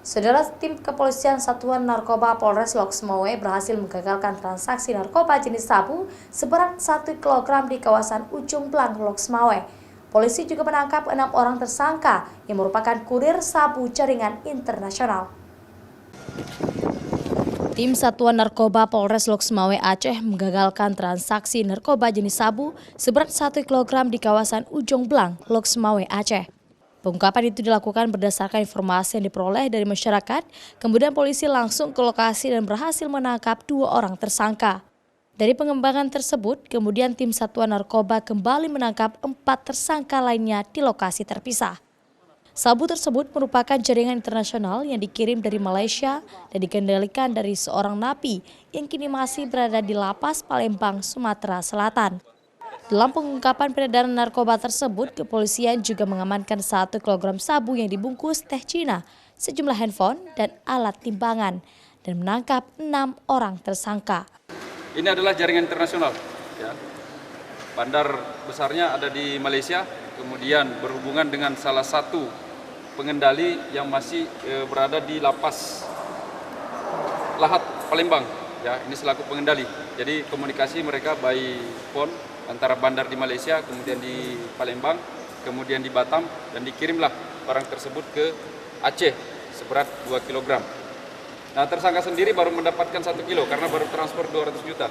Saudara, tim kepolisian Satuan Narkoba Polres Loksmawe berhasil menggagalkan transaksi narkoba jenis sabu seberat 1 kg di kawasan Ujung Blang, Loksmawe. Polisi juga menangkap 6 orang tersangka yang merupakan kurir sabu jaringan internasional. Tim Satuan Narkoba Polres Loksmawe Aceh menggagalkan transaksi narkoba jenis sabu seberat 1 kg di kawasan Ujung Blang, Loksmawe Aceh. Pengungkapan itu dilakukan berdasarkan informasi yang diperoleh dari masyarakat, kemudian polisi langsung ke lokasi dan berhasil menangkap 2 orang tersangka. Dari pengembangan tersebut, kemudian tim Satuan Narkoba kembali menangkap 4 tersangka lainnya di lokasi terpisah. Sabu tersebut merupakan jaringan internasional yang dikirim dari Malaysia dan dikendalikan dari seorang napi yang kini masih berada di Lapas Palembang, Sumatera Selatan. Dalam pengungkapan peredaran narkoba tersebut, kepolisian juga mengamankan 1 kg sabu yang dibungkus teh Cina, sejumlah handphone dan alat timbangan, dan menangkap 6 orang tersangka. Ini adalah jaringan internasional. Ya. Bandar besarnya ada di Malaysia, kemudian berhubungan dengan salah satu pengendali yang masih berada di Lapas Lahat Palembang. Ya, ini selaku pengendali. Jadi komunikasi mereka by phone antara bandar di Malaysia, kemudian di Palembang, kemudian di Batam, dan dikirimlah barang tersebut ke Aceh seberat 2 kg. Nah, tersangka sendiri baru mendapatkan 1 kilo karena baru transfer 200 juta.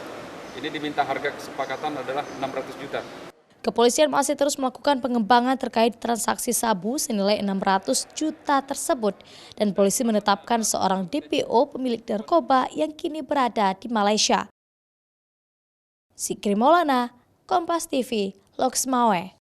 Ini diminta harga kesepakatan adalah 600 juta. Kepolisian masih terus melakukan pengembangan terkait transaksi sabu senilai 600 juta tersebut, dan polisi menetapkan seorang DPO pemilik narkoba yang kini berada di Malaysia. Sikri Maulana, Kompas TV, Loksmawe.